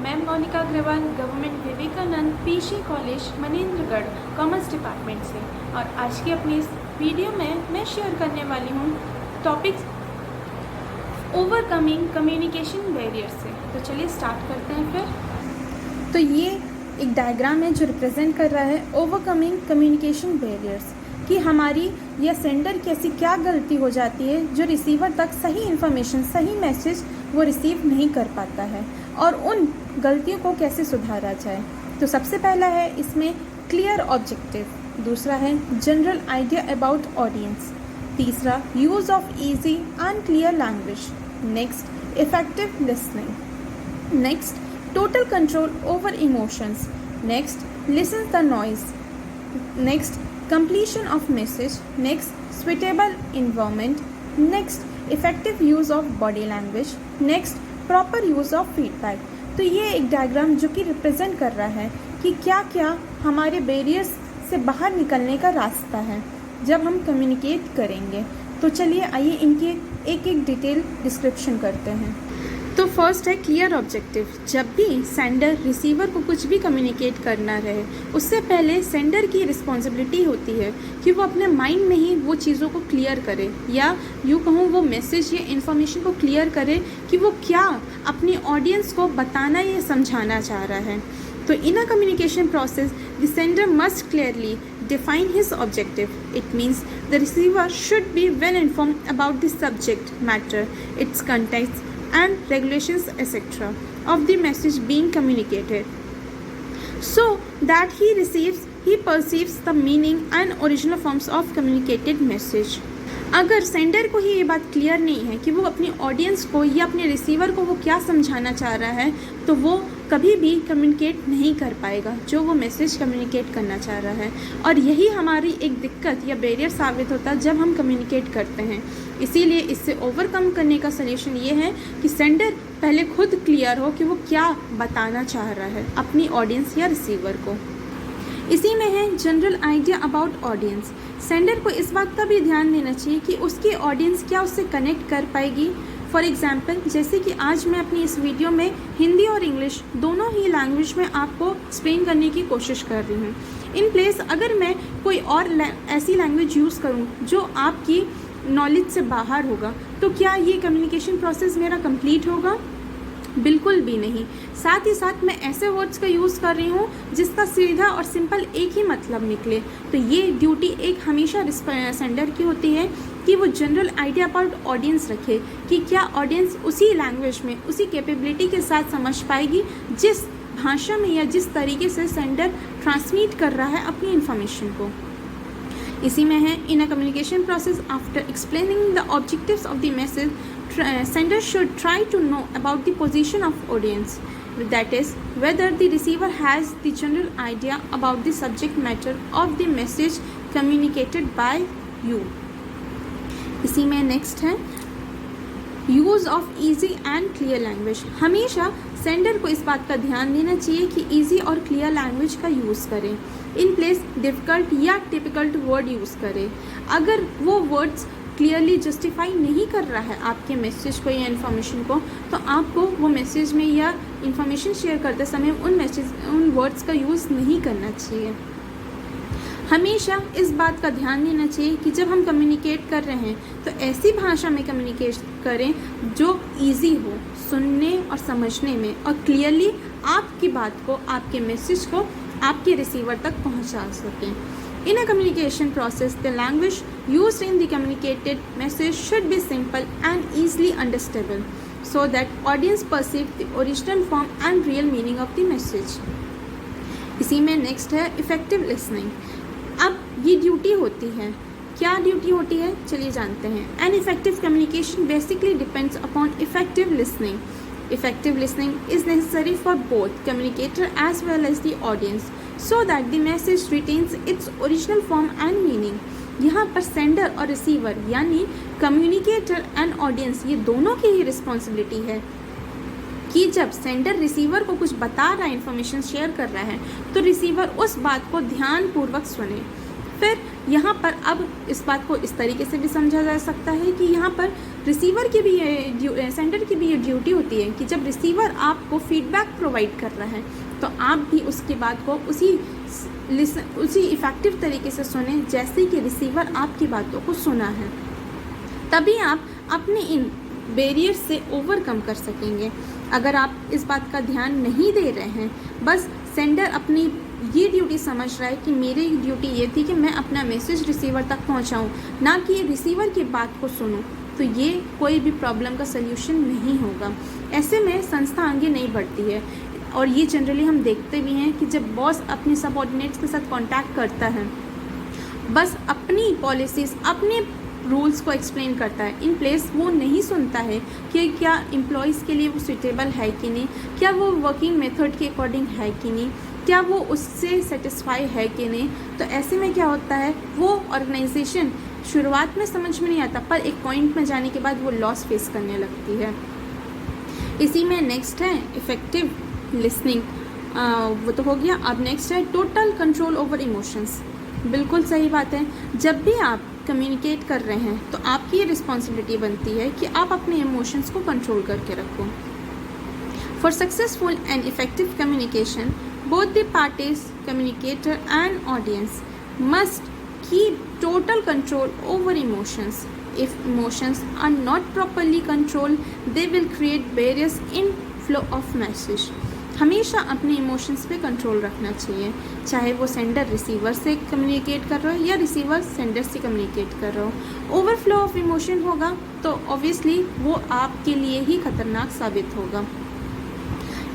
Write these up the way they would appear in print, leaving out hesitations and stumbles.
मैं Monika Agrawal government Vivekanand PC college Manendragarh commerce department से, और आज की अपनी इस वीडियो में मैं शेयर करने वाली हूँ टॉपिक्स ओवरकमिंग कम्युनिकेशन बैरियर से। तो चलिए स्टार्ट करते हैं फिर। तो ये एक डायग्राम है जो रिप्रेजेंट कर रहा है ओवरकमिंग कम्युनिकेशन बैरियर्स, कि हमारी या सेंडर की ऐसी क्या गलती हो जाती है जो रिसीवर तक सही इन्फॉर्मेशन, सही मैसेज वो रिसीव नहीं कर पाता है, और उन गलतियों को कैसे सुधारा जाए। तो सबसे पहला है इसमें क्लियर ऑब्जेक्टिव, दूसरा है जनरल आइडिया अबाउट ऑडियंस, तीसरा use of easy and clear language, next effective listening, next total control over emotions, next listen the noise, next completion of message, next suitable environment, next effective use of body language, next proper use of feedback। तो ये एक diagram जो कि represent कर रहा है कि क्या क्या हमारे बैरियर्स से बाहर निकलने का रास्ता है जब हम कम्युनिकेट करेंगे। तो चलिए आइए इनके एक एक डिटेल डिस्क्रिप्शन करते हैं। तो फर्स्ट है क्लियर ऑब्जेक्टिव। जब भी सेंडर रिसीवर को कुछ भी कम्युनिकेट करना रहे, उससे पहले सेंडर की रिस्पॉन्सिबिलिटी होती है कि वो अपने माइंड में ही वो चीज़ों को क्लियर करे, या यूँ कहूँ वो मैसेज या इन्फॉर्मेशन को क्लियर करे कि वो क्या अपनी ऑडियंस को बताना या समझाना चाह रहा है। तो in a communication process the sender must clearly define his objective. It means the receiver should be well informed about the subject matter, its context and regulations etc. of the message being communicated, so that he perceives the meaning and original forms of communicated message. अगर sender को ही ये बात clear नहीं है कि वो अपनी audience को या अपने रिसीवर को वो क्या समझाना चाह रहा है, तो वो कभी भी कम्युनिकेट नहीं कर पाएगा जो वो मैसेज कम्युनिकेट करना चाह रहा है। और यही हमारी एक दिक्कत या बैरियर साबित होता है जब हम कम्युनिकेट करते हैं। इसीलिए इससे ओवरकम करने का सलूशन ये है कि सेंडर पहले खुद क्लियर हो कि वो क्या बताना चाह रहा है अपनी ऑडियंस या रिसीवर को। इसी में है general idea about audience. Sender को इस बात का भी ध्यान देना चाहिए कि उसकी ऑडियंस क्या उससे कनेक्ट कर पाएगी। फॉर एग्जाम्पल, जैसे कि आज मैं अपनी इस वीडियो में हिंदी और इंग्लिश दोनों ही लैंग्वेज में आपको एक्सप्लेन करने की कोशिश कर रही हूँ। इन प्लेस अगर मैं कोई और ऐसी लैंग्वेज यूज़ करूँ जो आपकी नॉलेज से बाहर होगा, तो क्या ये कम्युनिकेशन प्रोसेस मेरा कंप्लीट होगा? बिल्कुल भी नहीं। साथ ही साथ मैं ऐसे वर्ड्स का यूज़ कर रही हूँ जिसका सीधा और सिंपल एक ही मतलब निकले। तो ये ड्यूटी एक हमेशा सेंडर की होती है कि वो जनरल आइडिया अबाउट ऑडियंस रखे कि क्या ऑडियंस उसी लैंग्वेज में उसी कैपेबिलिटी के साथ समझ पाएगी जिस भाषा में या जिस तरीके से सेंडर ट्रांसमिट कर रहा है अपनी इन्फॉर्मेशन को। इसी में है in a communication process after explaining the objectives of the message, sender should try to know about the position of audience, that is whether the receiver has the general idea about the subject matter of the message communicated by you। इसी में next है use of easy and clear language. हमेशा sender को इस बात का ध्यान देना चाहिए कि ईजी और क्लियर लैंग्वेज का यूज़ करें, इन प्लेस डिफ़िकल्ट या टिपिकल्ट वर्ड यूज़ करें। अगर वो वर्ड्स क्लियरली जस्टिफाई नहीं कर रहा है आपके मैसेज को या इन्फॉर्मेशन को, तो आपको वो मैसेज में या इन्फॉर्मेशन शेयर करते समय उन वर्ड्स का यूज़ नहीं करना चाहिए। हमेशा इस बात का ध्यान देना चाहिए कि जब हम कम्युनिकेट कर रहे हैं तो ऐसी भाषा में कम्युनिकेट करें जो इजी हो सुनने और समझने में, और क्लियरली आपकी बात को, आपके मैसेज को आपके रिसीवर तक पहुंचा सकें। In a communication process, the language used in the communicated message should be simple and easily understandable, so that audience perceive the original form and real meaning of the message। इसी में next है effective listening. अब ये duty होती है। क्या duty होती है चलिए जानते हैं। An effective communication basically depends upon effective listening. Effective listening is necessary for both communicator as well as the audience, so that the message retains its original form and meaning। यहाँ पर sender और receiver यानी communicator and audience ये दोनों की ही responsibility है कि जब सेंडर रिसीवर को कुछ बता रहा है, इन्फॉर्मेशन शेयर कर रहा है, तो रिसीवर उस बात को ध्यानपूर्वक सुने। फिर यहाँ पर अब इस बात को इस तरीके से भी समझा जा सकता है कि यहाँ पर रिसीवर की भी ये सेंडर की भी ये ड्यूटी होती है कि जब रिसीवर आपको फीडबैक प्रोवाइड कर रहा है तो आप भी उसकी बात को उसी इफ़ेक्टिव तरीके से सुने जैसे कि रिसीवर आपकी बातों को सुना है। तभी आप अपने इन बैरियर्स से ओवरकम कर सकेंगे। अगर आप इस बात का ध्यान नहीं दे रहे हैं, बस सेंडर अपनी ये ड्यूटी समझ रहा है कि मेरी ड्यूटी ये थी कि मैं अपना मैसेज रिसीवर तक पहुंचाऊं, ना कि रिसीवर की बात को सुनूं, तो ये कोई भी प्रॉब्लम का सल्यूशन नहीं होगा। ऐसे में संस्था आगे नहीं बढ़ती है। और ये जनरली हम देखते भी हैं कि जब बॉस अपने सबऑर्डिनेट्स के साथ कांटेक्ट करता है, बस अपनी पॉलिसीज़, अपने रूल्स को एक्सप्लेन करता है इन प्लेस, वो नहीं सुनता है कि क्या एम्प्लॉयज़ के लिए वो सूटेबल है कि नहीं, क्या वो वर्किंग मेथड के अकॉर्डिंग है कि नहीं, क्या वो उससे सेटिस्फाई है कि नहीं। तो ऐसे में क्या होता है, वो ऑर्गेनाइजेशन शुरुआत में समझ में नहीं आता, पर एक पॉइंट में जाने के बाद वो लॉस फेस करने लगती है। इसी में नेक्स्ट है इफ़ेक्टिव लिसनिंग, वो तो हो गया। अब नेक्स्ट है टोटल कंट्रोल ओवर इमोशंस। बिल्कुल सही बात है, जब भी आप कम्युनिकेट कर रहे हैं तो आपकी ये रिस्पॉन्सिबिलिटी बनती है कि आप अपने इमोशंस को कंट्रोल करके रखो। For successful and effective communication both the parties, communicator and audience, must keep total control over emotions. If emotions are not properly controlled, they will create barriers in flow of message. हमेशा अपने emotions पे control रखना चाहिए, चाहे वो sender receiver से communicate कर रहा हो या रिसीवर सेंडर से कम्युनिकेट कर रहा हो। ओवरफ्लो ऑफ इमोशन होगा तो ऑब्वियसली वो आपके लिए ही खतरनाक साबित होगा।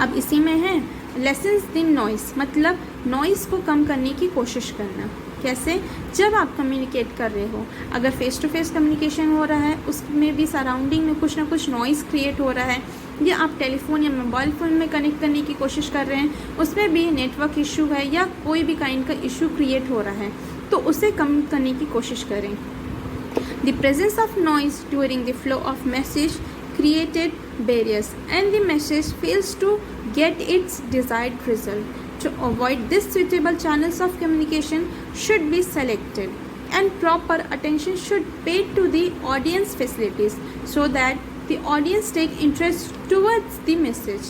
अब इसी में है लेसन्स द नॉइस, मतलब नॉइस को कम करने की कोशिश करना। कैसे? जब आप कम्युनिकेट कर रहे हो, अगर फेस टू फेस कम्युनिकेशन हो रहा है, उसमें भी सराउंडिंग में कुछ ना कुछ नॉइस क्रिएट हो रहा है, या आप टेलीफोन या मोबाइल फ़ोन में कनेक्ट करने की कोशिश कर रहे हैं, उसमें भी नेटवर्क इशू है या कोई भी काइंड का इशू क्रिएट हो रहा है, तो उसे कम करने की कोशिश करें। The presence of noise during the flow of message created barriers and the message fails to get its desired result. To avoid this, suitable channels of communication should be selected and proper attention should be paid to the audience facilities so that the audience take interest towards the message.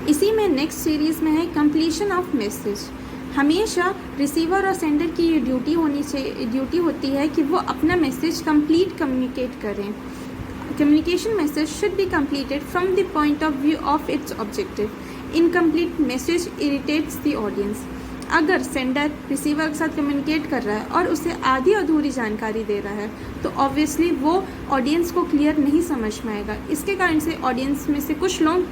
इसी में next series में है completion of message. हमेशा receiver और sender की ये duty होती है कि वो अपना मैसेज कंप्लीट कम्युनिकेट करें। Communication message should be completed from the point of view of its objective. Incomplete message irritates the audience. अगर सेंडर रिसीवर के साथ कम्युनिकेट कर रहा है और उसे आधी अधूरी जानकारी दे रहा है तो ऑब्वियसली वो ऑडियंस को क्लियर नहीं समझ में आएगा। इसके कारण से ऑडियंस में से कुछ लोग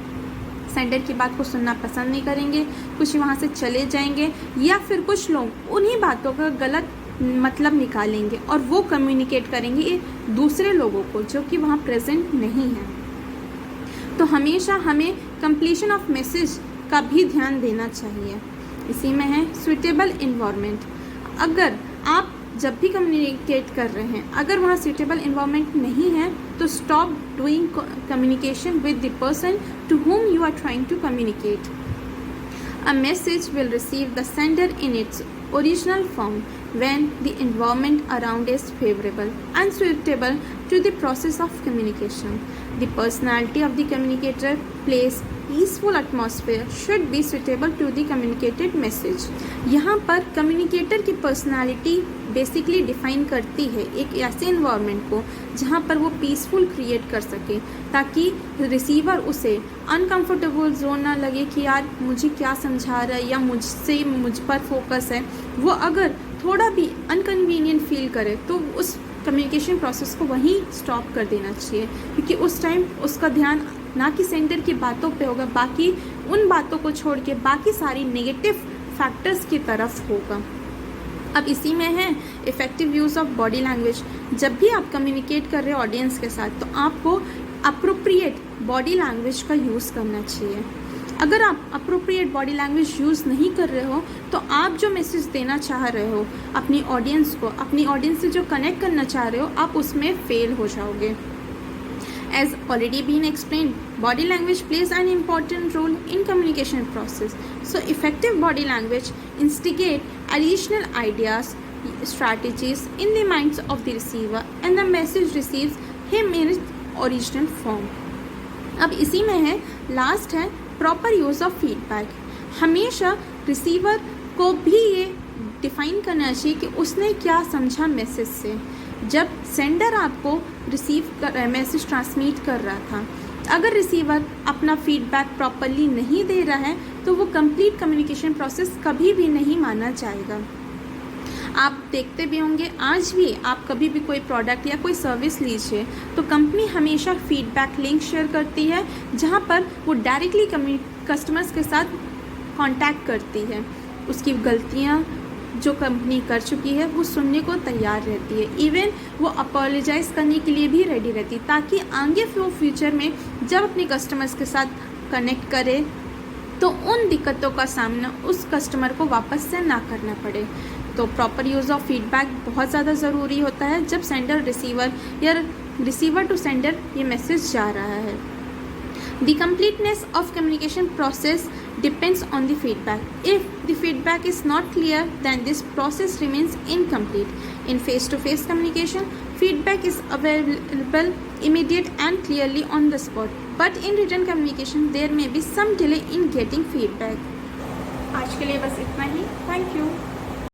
सेंडर की बात को सुनना पसंद नहीं करेंगे, कुछ वहाँ से चले जाएंगे, या फिर कुछ लोग उन्हीं बातों का गलत मतलब निकालेंगे और वो कम्युनिकेट करेंगे दूसरे लोगों को जो कि वहाँ प्रेजेंट नहीं है। तो हमेशा हमें कंप्लीशन ऑफ मैसेज का भी ध्यान देना चाहिए। इसी में है सूटेबल इन्वायरमेंट। अगर आप जब भी कम्युनिकेट कर रहे हैं, अगर वहाँ सूटेबल इन्वायरमेंट नहीं है तो stop doing communication with the person to whom you are trying to communicate. A message will receive the sender in its original form when the environment around is favorable and suitable to the process of communication. The personality of the communicator plays peaceful atmosphere should be suitable to the communicated message. यहाँ पर communicator की personality basically define करती है एक ऐसे environment को जहाँ पर वो पीसफुल क्रिएट कर सके, ताकि रिसीवर उसे अनकंफर्टेबल जोन ना लगे कि यार मुझे क्या समझा रहा है या मुझ पर फोकस है। वो अगर थोड़ा भी अनकन्वीनियंट फील करे तो उस कम्युनिकेशन प्रोसेस को वहीं स्टॉप कर देना चाहिए, क्योंकि उस टाइम उसका ध्यान ना कि सेंटर की बातों पे होगा, बाकी उन बातों को छोड़ के बाकी सारी नेगेटिव फैक्टर्स की तरफ होगा। अब इसी में है effective use of body language. जब भी आप कम्युनिकेट कर रहे हो ऑडियंस के साथ तो आपको अप्रोप्रिएट बॉडी लैंग्वेज का यूज़ करना चाहिए। अगर आप अप्रोप्रिएट बॉडी लैंग्वेज यूज़ नहीं कर रहे हो तो आप जो मैसेज देना चाह रहे हो अपनी ऑडियंस को, अपनी ऑडियंस से जो कनेक्ट करना चाह रहे हो, आप उसमें फेल हो जाओगे। As already been explained, body language plays an important role in communication process. So effective body language instigate additional ideas, strategies in the minds of the receiver, and the message receives him in original form. अब इसी में है last है proper use of feedback. हमेशा receiver को भी ये define करना चाहिए कि उसने क्या समझा मैसेज से। जब सेंडर आपको मैसेज ट्रांसमिट कर रहा था, अगर रिसीवर अपना फीडबैक प्रॉपरली नहीं दे रहा है तो वो कंप्लीट कम्युनिकेशन प्रोसेस कभी भी नहीं माना जाएगा। आप देखते भी होंगे, आज भी आप कभी भी कोई प्रोडक्ट या कोई सर्विस लीजिए तो कंपनी हमेशा फीडबैक लिंक शेयर करती है, जहां पर वो डायरेक्टली कस्टमर्स के साथ कांटेक्ट करती है। उसकी गलतियां जो कंपनी कर चुकी है वो सुनने को तैयार रहती है, इवन वो अपोलोजाइज़ करने के लिए भी रेडी रहती है, ताकि आगे फ्यूचर में जब अपने कस्टमर्स के साथ कनेक्ट करे तो उन दिक्कतों का सामना उस कस्टमर को वापस से ना करना पड़े। तो प्रॉपर यूज़ ऑफ फीडबैक बहुत ज़्यादा ज़रूरी होता है जब सेंडर रिसीवर या रिसीवर टू सेंडर ये मैसेज जा रहा है। The completeness of communication process depends on the feedback. If the feedback is not clear, then this process remains incomplete. In face-to-face communication, feedback is available immediate and clearly on the spot. But in written communication, there may be some delay in getting feedback. आज के लिए बस इतना ही। Thank you.